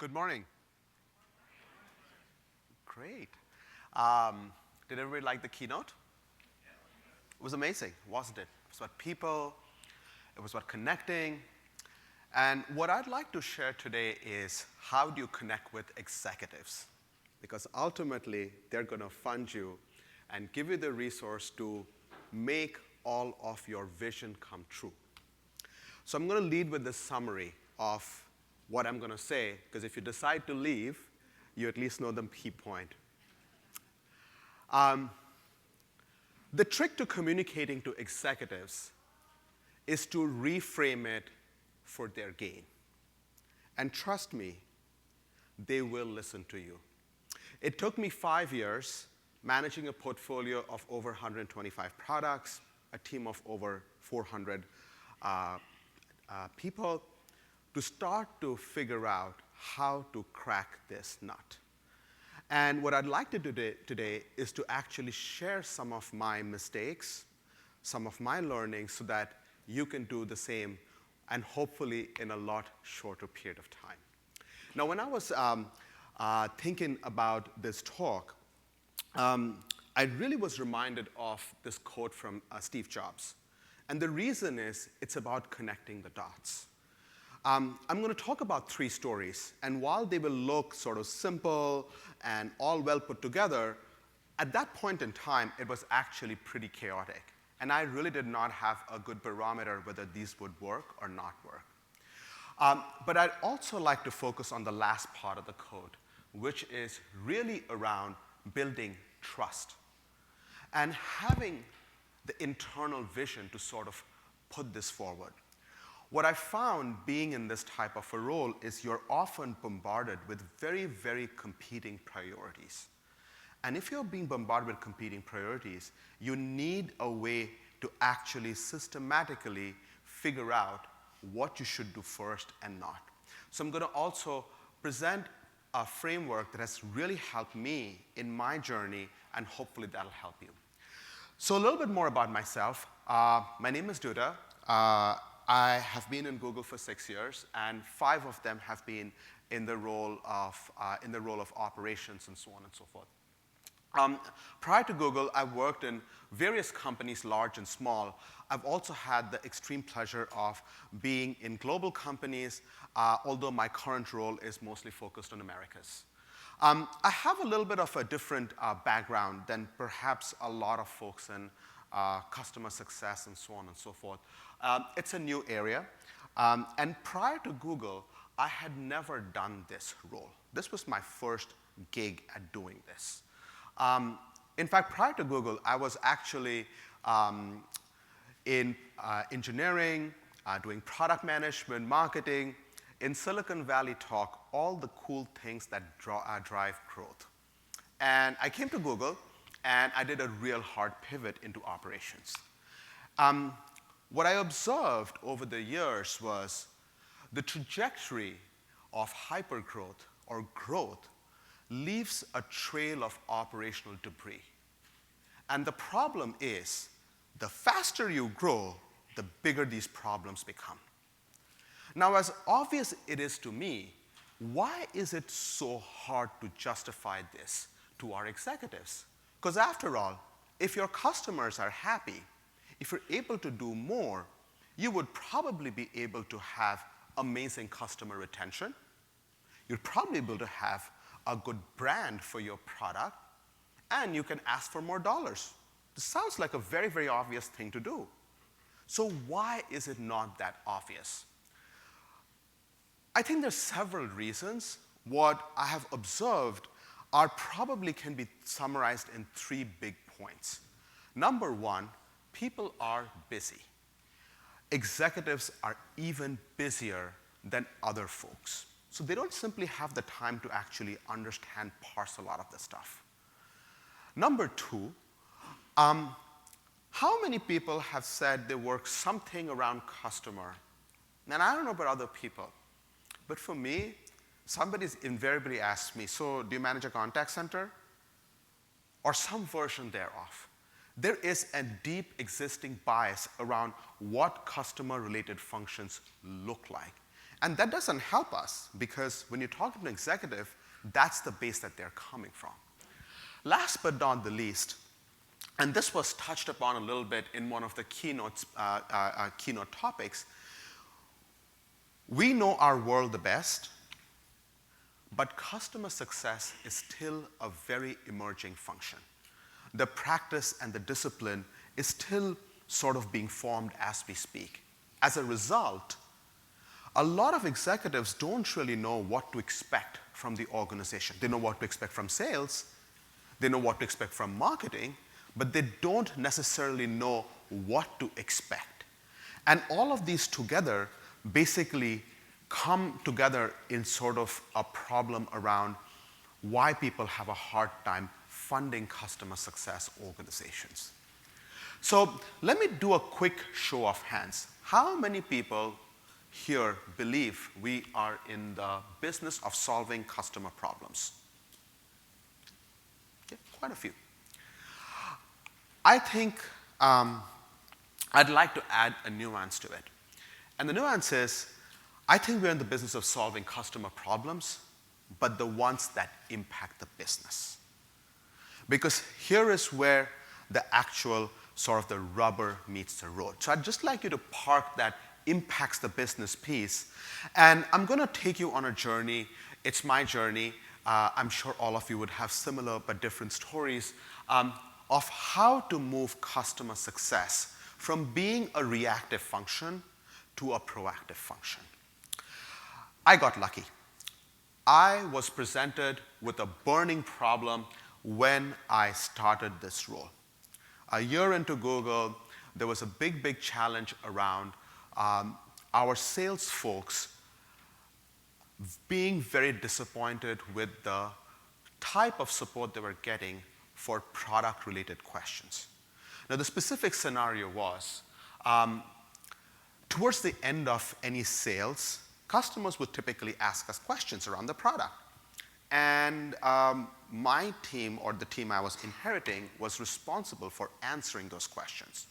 Good morning. Great. Did everybody like the keynote? It was amazing, wasn't it? It was about people, it was about connecting. And what I'd like to share today is how do you connect with executives? Because ultimately, they're going to fund you and give you the resource to make all of your vision come true. So I'm going to lead with this summary of what I'm going to say, because if you decide to leave, you at least know the key point. The trick to communicating to executives is to reframe it for their gain. And trust me, they will listen to you. It took me 5 years managing a portfolio of over 125 products, a team of over 400 people, to start to figure out how to crack this nut. And what I'd like to do today is to actually share some of my mistakes, some of my learnings, so that you can do the same, and hopefully in a lot shorter period of time. Now, when I was thinking about this talk, I really was reminded of this quote from Steve Jobs. And the reason is it's about connecting the dots. I'm going to talk about 3 stories, and while they will look sort of simple and all well put together, at that point in time, it was actually pretty chaotic. And I really did not have a good barometer whether these would work or not work. But I'd also like to focus on the last part of the code, which is really around building trust and having the internal vision to sort of put this forward. What I found being in this type of a role is you're often bombarded with very, very competing priorities. And if you're being bombarded with competing priorities, you need a way to actually systematically figure out what you should do first and not. So I'm going to also present a framework that has really helped me in my journey, and hopefully that'll help you. So a little bit more about myself. My name is Dutta. I have been in Google for 6 years, and 5 of them have been in the role of operations and so on and so forth. Prior to Google, I worked in various companies, large and small. I've also had the extreme pleasure of being in global companies, although my current role is mostly focused on Americas. I have a little bit of a different background than perhaps a lot of folks in customer success and so on and so forth. It's a new area. And prior to Google, I had never done this role. This was my first gig at doing this. In fact, prior to Google, I was actually in engineering, doing product management, marketing, in Silicon Valley talk, all the cool things that drive growth. And I came to Google, and I did a real hard pivot into operations. What I observed over the years was the trajectory of hypergrowth or growth leaves a trail of operational debris. And the problem is, the faster you grow, the bigger these problems become. Now, as obvious it is to me, why is it so hard to justify this to our executives? Because after all, if your customers are happy, if you're able to do more, you would probably be able to have amazing customer retention. You'd probably be able to have a good brand for your product, and you can ask for more dollars. This sounds like a very, very obvious thing to do. So why is it not that obvious? I think there's several reasons. What I have observed are probably can be summarized in 3 big points. Number 1, people are busy. Executives are even busier than other folks. So they don't simply have the time to actually understand, parse a lot of this stuff. Number 2, how many people have said they work something around customer? And I don't know about other people, but for me, somebody's invariably asked me, so do you manage a contact center? Or some version thereof. There is a deep existing bias around what customer-related functions look like. And that doesn't help us because when you talk to an executive, that's the base that they're coming from. Last but not the least, and this was touched upon a little bit in one of the keynote topics, we know our world the best, but customer success is still a very emerging function. The practice and the discipline is still sort of being formed as we speak. As a result, a lot of executives don't really know what to expect from the organization. They know what to expect from sales, they know what to expect from marketing, but they don't necessarily know what to expect. And all of these together basically come together in sort of a problem around why people have a hard time funding customer success organizations. So let me do a quick show of hands. How many people here believe we are in the business of solving customer problems? Okay, quite a few. I think I'd like to add a nuance to it. And the nuance is, I think we're in the business of solving customer problems, but the ones that impact the business. Because here is where the actual sort of the rubber meets the road. So I'd just like you to park that impacts the business piece. And I'm going to take you on a journey. It's my journey. I'm sure all of you would have similar but different stories of how to move customer success from being a reactive function to a proactive function. I got lucky. I was presented with a burning problem when I started this role. A year into Google, there was a big challenge around our sales folks being very disappointed with the type of support they were getting for product-related questions. Now, the specific scenario was, towards the end of any sales, customers would typically ask us questions around the product. And my team, or the team I was inheriting, was responsible for answering those questions.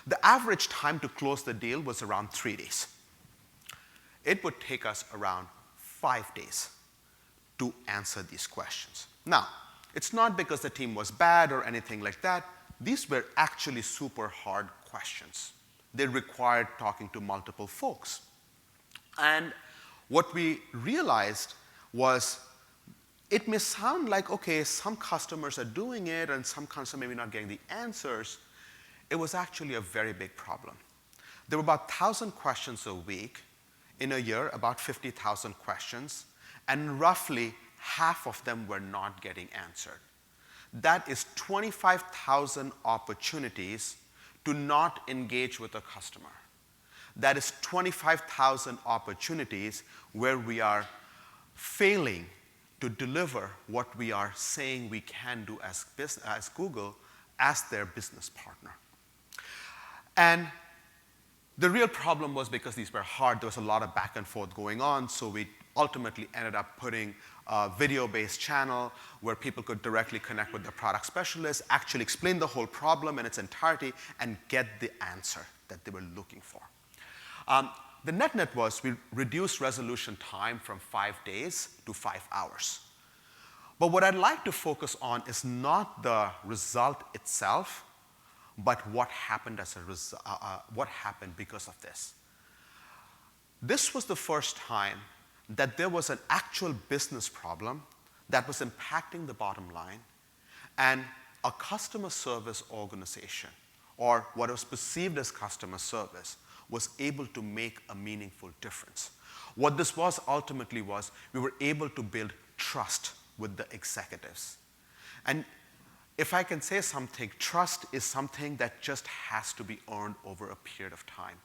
The average time to close the deal was around 3 days. It would take us around 5 days to answer these questions. Now, it's not because the team was bad or anything like that. These were actually super hard questions. They required talking to multiple folks. And what we realized was, it may sound like, okay, some customers are doing it and some customers maybe not getting the answers. It was actually a very big problem. There were about 1,000 questions a week. In a year, about 50,000 questions, and roughly half of them were not getting answered. That is 25,000 opportunities to not engage with a customer. That is 25,000 opportunities where we are failing to deliver what we are saying we can do as Google, as their business partner. And the real problem was because these were hard, there was a lot of back and forth going on, so we ultimately ended up putting a video-based channel where people could directly connect with the product specialist, actually explain the whole problem in its entirety, and get the answer that they were looking for. The net was we reduced resolution time from 5 days to 5 hours. But what I'd like to focus on is not the result itself, but what happened what happened because of this. This was the first time that there was an actual business problem that was impacting the bottom line, and a customer service organization, or what was perceived as customer service, was able to make a meaningful difference. What this was ultimately was we were able to build trust with the executives. And if I can say something, trust is something that just has to be earned over a period of time.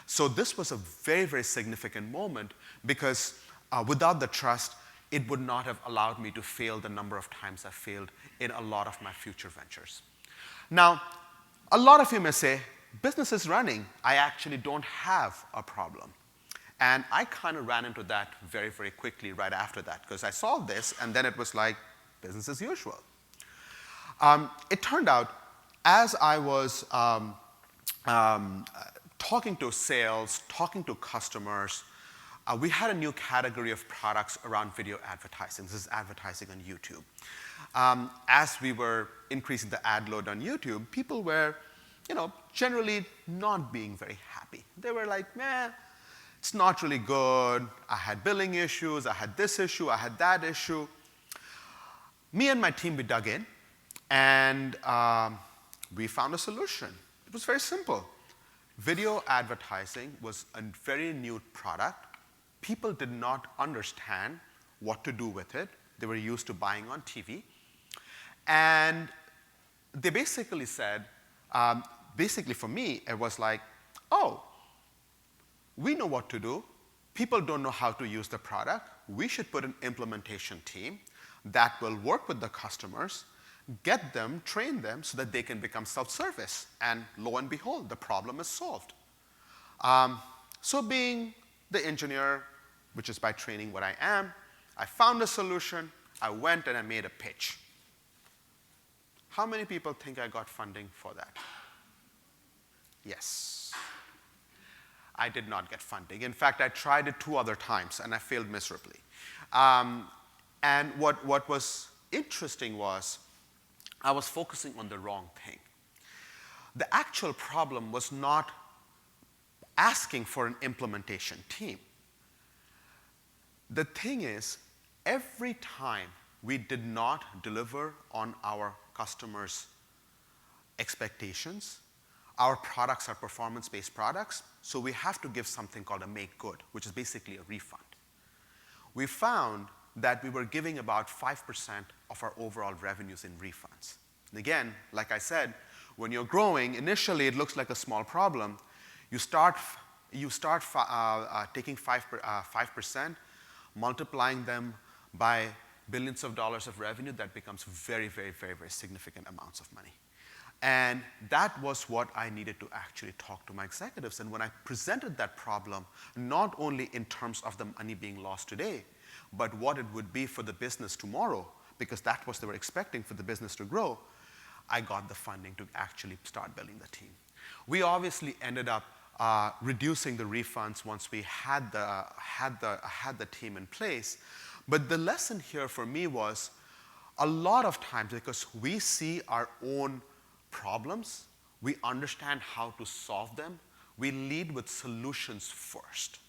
So this was a very significant moment because without the trust, it would not have allowed me to fail the number of times I failed in a lot of my future ventures. Now, a lot of you may say, business is running. I actually don't have a problem. And I kind of ran into that very quickly right after that because I solved this, and then it was like business as usual. It turned out, as I was talking to sales, talking to customers, we had a new category of products around video advertising. This is advertising on YouTube. As we were increasing the ad load on YouTube, people were, generally not being very happy. They were like, meh, it's not really good. I had billing issues. I had this issue. I had that issue. Me and my team, we dug in, and we found a solution. It was very simple. Video advertising was a very new product. People did not understand what to do with it. They were used to buying on TV. And they basically said, basically for me, it was like, oh, we know what to do. People don't know how to use the product. We should put an implementation team that will work with the customers, get them, train them so that they can become self-service. And lo and behold, the problem is solved. So being the engineer, which is by training what I am, I found a solution. I went and I made a pitch. How many people think I got funding for that? Yes. I did not get funding. In fact, I tried it 2 other times, and I failed miserably. And what was interesting was I was focusing on the wrong thing. The actual problem was not asking for an implementation team. The thing is, every time we did not deliver on our customers' expectations, our products are performance-based products, so we have to give something called a make good, which is basically a refund. We found that we were giving about 5% of our overall revenues in refunds. And again, like I said, when you're growing, initially it looks like a small problem. You start taking 5%, multiplying them by billions of dollars of revenue, that becomes very, very, very, very significant amounts of money. And that was what I needed to actually talk to my executives. And when I presented that problem, not only in terms of the money being lost today, but what it would be for the business tomorrow, because that was they were expecting for the business to grow, I got the funding to actually start building the team. We obviously ended up reducing the refunds once we had the team in place. But the lesson here for me was a lot of times, because we see our own problems, we understand how to solve them, we lead with solutions first.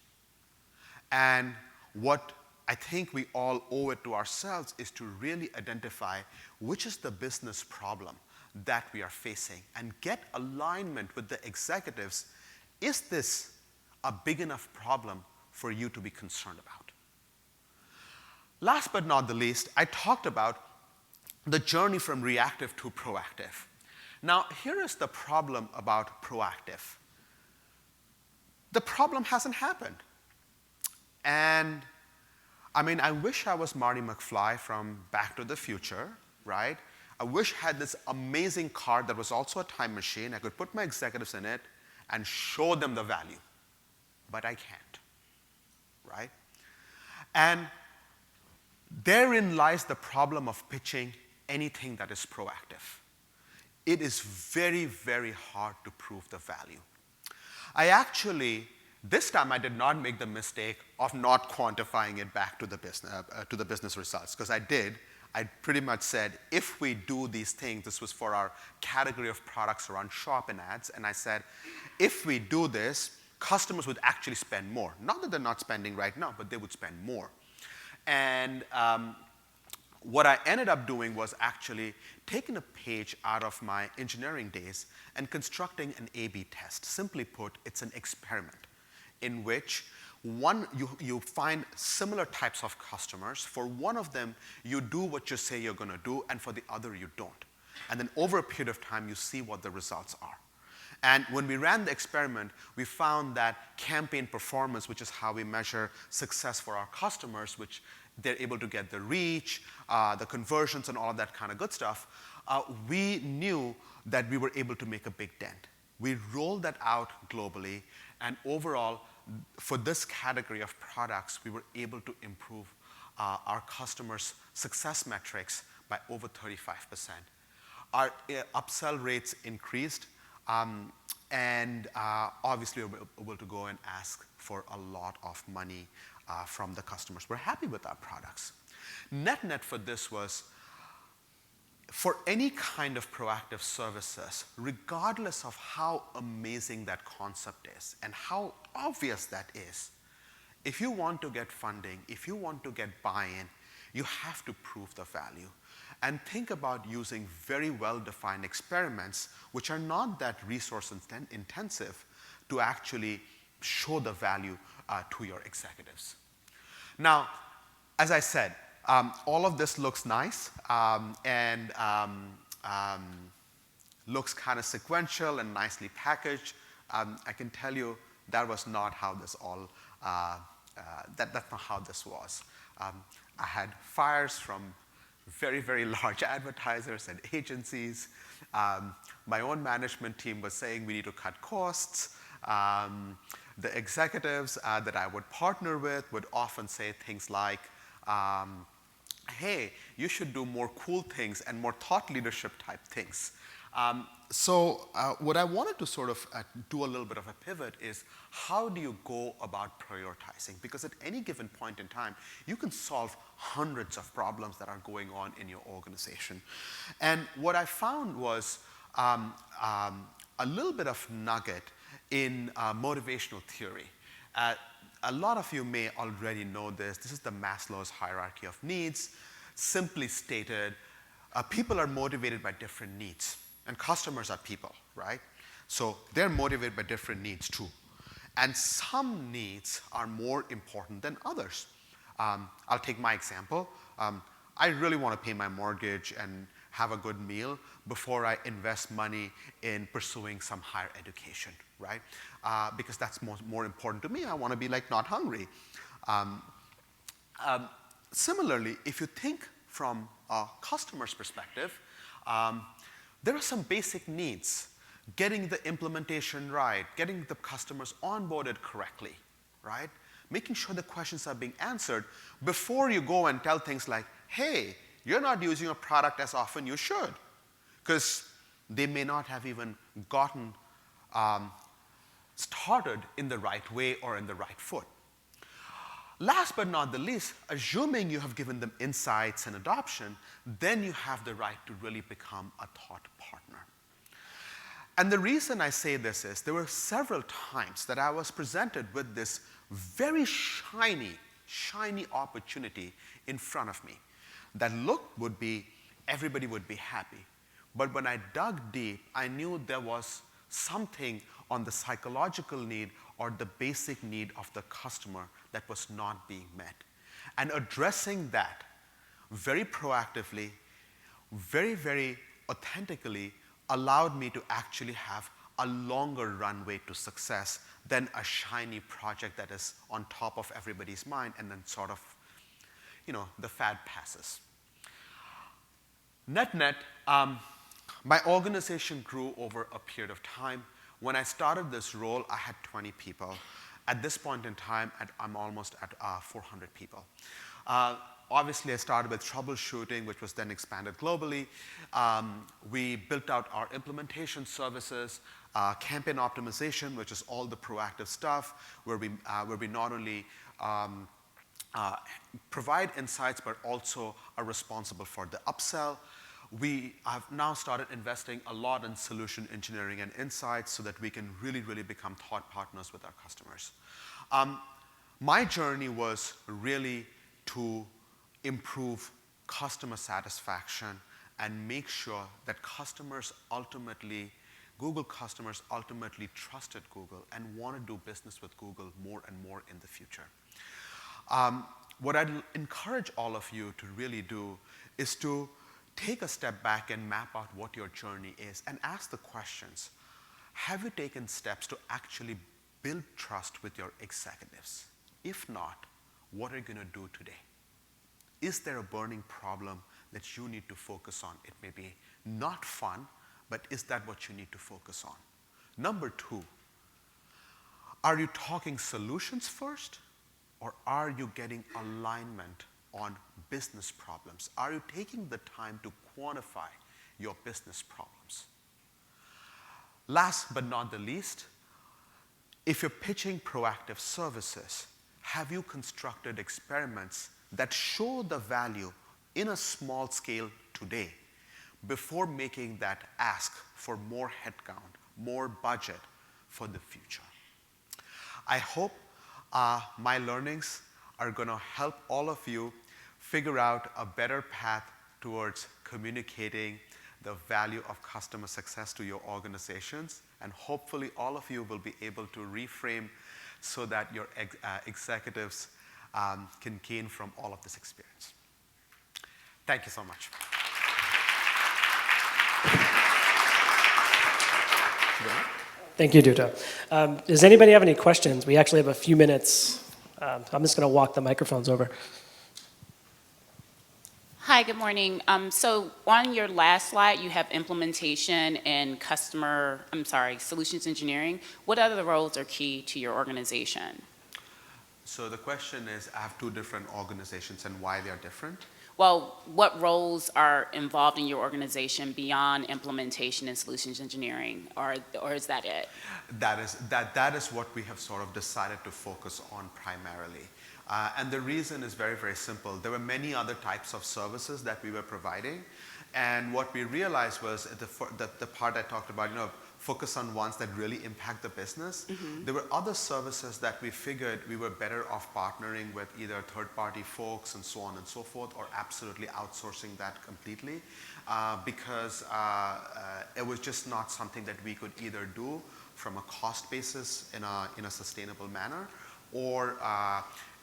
And what I think we all owe it to ourselves is to really identify which is the business problem that we are facing and get alignment with the executives. Is this a big enough problem for you to be concerned about? Last but not the least, I talked about the journey from reactive to proactive. Now, here is the problem about proactive. The problem hasn't happened. And I mean, I wish I was Marty McFly from Back to the Future, right? I wish I had this amazing car that was also a time machine. I could put my executives in it and show them the value. But I can't, right? And therein lies the problem of pitching anything that is proactive. It is very, very hard to prove the value. This time I did not make the mistake of not quantifying it back to the business results, because I did. I pretty much said, if we do these things, this was for our category of products around shopping ads, and I said, if we do this, customers would actually spend more. Not that they're not spending right now, but they would spend more. And what I ended up doing was actually taking a page out of my engineering days and constructing an A/B test. Simply put, it's an experiment in which you find similar types of customers. For one of them, you do what you say you're going to do, and for the other, you don't. And then over a period of time, you see what the results are. And when we ran the experiment, we found that campaign performance, which is how we measure success for our customers, which they're able to get the reach, the conversions, and all of that kind of good stuff, we knew that we were able to make a big dent. We rolled that out globally, and overall, for this category of products, we were able to improve our customers' success metrics by over 35%. Our upsell rates increased, and obviously we were able to go and ask for a lot of money from the customers. We're happy with our products. Net for this was, for any kind of proactive services, regardless of how amazing that concept is and how obvious that is, if you want to get funding, if you want to get buy-in, you have to prove the value. And think about using very well-defined experiments, which are not that resource intensive, to actually show the value to your executives. Now, as I said, all of this looks nice and looks kind of sequential and nicely packaged. I can tell you that was not how this all, that's not how this was. I had fires from very, very large advertisers and agencies. My own management team was saying we need to cut costs. The executives that I would partner with would often say things like, hey, you should do more cool things and more thought leadership type things. So what I wanted to sort of do a little bit of a pivot is, how do you go about prioritizing? Because at any given point in time, you can solve hundreds of problems that are going on in your organization. And what I found was a little bit of nugget in motivational theory. A lot of you may already know this. This is the Maslow's hierarchy of needs. Simply stated, people are motivated by different needs. And customers are people, right? So they're motivated by different needs too. And some needs are more important than others. I'll take my example. I really want to pay my mortgage and have a good meal before I invest money in pursuing some higher education, right? Because that's more important to me. I want to be like not hungry. Similarly, if you think from a customer's perspective, there are some basic needs. Getting the implementation right, getting the customers onboarded correctly, right? Making sure the questions are being answered before you go and tell things like, hey, you're not using a product as often you should, because they may not have even gotten started in the right way or in the right foot. Last but not the least, assuming you have given them insights and adoption, then you have the right to really become a thought partner. And the reason I say this is, there were several times that I was presented with this very shiny opportunity in front of me that would be, everybody would be happy. But when I dug deep, I knew there was something on the psychological need or the basic need of the customer that was not being met. And addressing that very proactively, very, very authentically, allowed me to actually have a longer runway to success than a shiny project that is on top of everybody's mind and then sort of, the fad passes. Net, my organization grew over a period of time. When I started this role, I had 20 people. At this point in time, I'm almost at 400 people. Obviously, I started with troubleshooting, which was then expanded globally. We built out our implementation services, campaign optimization, which is all the proactive stuff, where we not only provide insights, but also are responsible for the upsell. We have now started investing a lot in solution engineering and insights so that we can really, really become thought partners with our customers. My journey was really to improve customer satisfaction and make sure that Google customers ultimately trusted Google and want to do business with Google more and more in the future. What I'd encourage all of you to really do is to take a step back and map out what your journey is and ask the questions. Have you taken steps to actually build trust with your executives? If not, what are you going to do today? Is there a burning problem that you need to focus on? It may be not fun, but is that what you need to focus on? Number two, are you talking solutions first, or are you getting alignment on business problems? Are you taking the time to quantify your business problems? Last but not the least, if you're pitching proactive services, have you constructed experiments that show the value in a small scale today before making that ask for more headcount, more budget for the future? I hope my learnings are going to help all of you figure out a better path towards communicating the value of customer success to your organizations, and hopefully all of you will be able to reframe so that your executives can gain from all of this experience. Thank you so much. Thank you, Dutta. Does anybody have any questions? We actually have a few minutes. I'm just going to walk the microphones over. Hi, good morning. So on your last slide, you have implementation and solutions engineering. What other roles are key to your organization? So the question is, I have two different organizations and why they are different? Well, what roles are involved in your organization beyond implementation and solutions engineering, or is that it? That is what we have sort of decided to focus on primarily. And the reason is very, very simple. There were many other types of services that we were providing, and what we realized was the part I talked about, focus on ones that really impact the business. Mm-hmm. There were other services that we figured we were better off partnering with either third-party folks and so on and so forth, or absolutely outsourcing that completely, because it was just not something that we could either do from a cost basis in a sustainable manner, or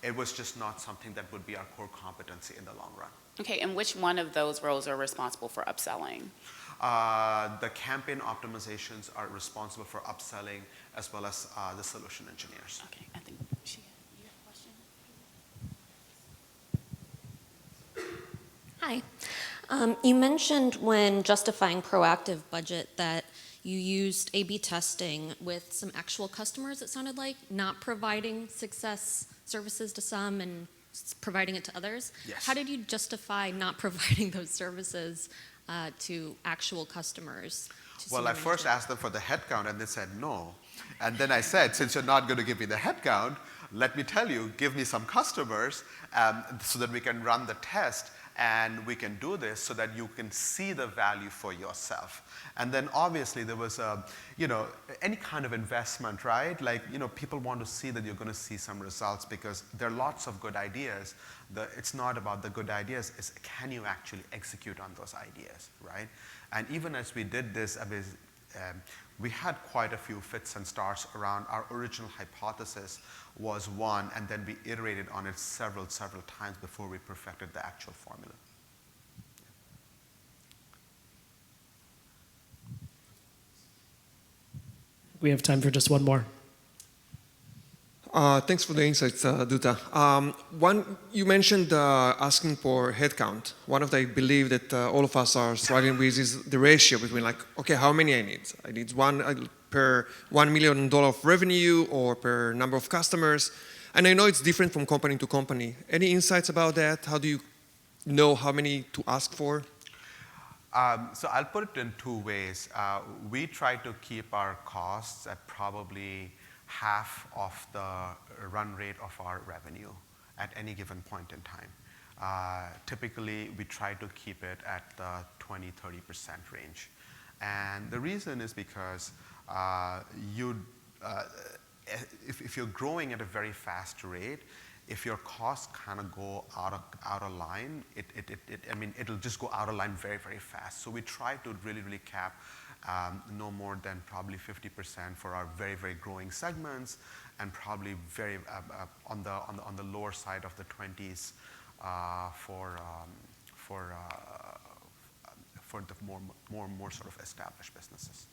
it was just not something that would be our core competency in the long run. Okay, and which one of those roles are responsible for upselling? The campaign optimizations are responsible for upselling, as well as the solution engineers. Okay, I think you have a question? Hi. You mentioned when justifying proactive budget that you used A/B testing with some actual customers, it sounded like, not providing success services to some and providing it to others. Yes. How did you justify not providing those services to actual customers? Well, I first asked them for the headcount, and they said no. And then I said, since you're not going to give me the headcount, let me tell you, give me some customers so that we can run the test, and we can do this so that you can see the value for yourself. And then obviously there was any kind of investment, right? Like, people want to see that you're going to see some results, because there are lots of good ideas. It's not about the good ideas, it's can you actually execute on those ideas, right? And even as we did this, we had quite a few fits and starts around our original hypothesis was one, and then we iterated on it several times before we perfected the actual formula. We have time for just one more. Thanks for the insights, Dutta. You mentioned asking for headcount. One of the, I believe that all of us are struggling with is the ratio between okay, how many I need? I need one per $1 million of revenue or per number of customers. And I know it's different from company to company. Any insights about that? How do you know how many to ask for? So I'll put it in two ways. We try to keep our costs at probably half of the run rate of our revenue at any given point in time. Typically, we try to keep it at the 20-30% range. And the reason is because if you're growing at a very fast rate, if your costs kind of go out of line, it'll just go out of line very, very fast. So we try to really cap no more than probably 50% for our very, very growing segments, and probably very on the lower side of the 20s for the more sort of established businesses.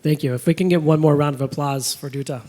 Thank you. If we can get one more round of applause for Dutta.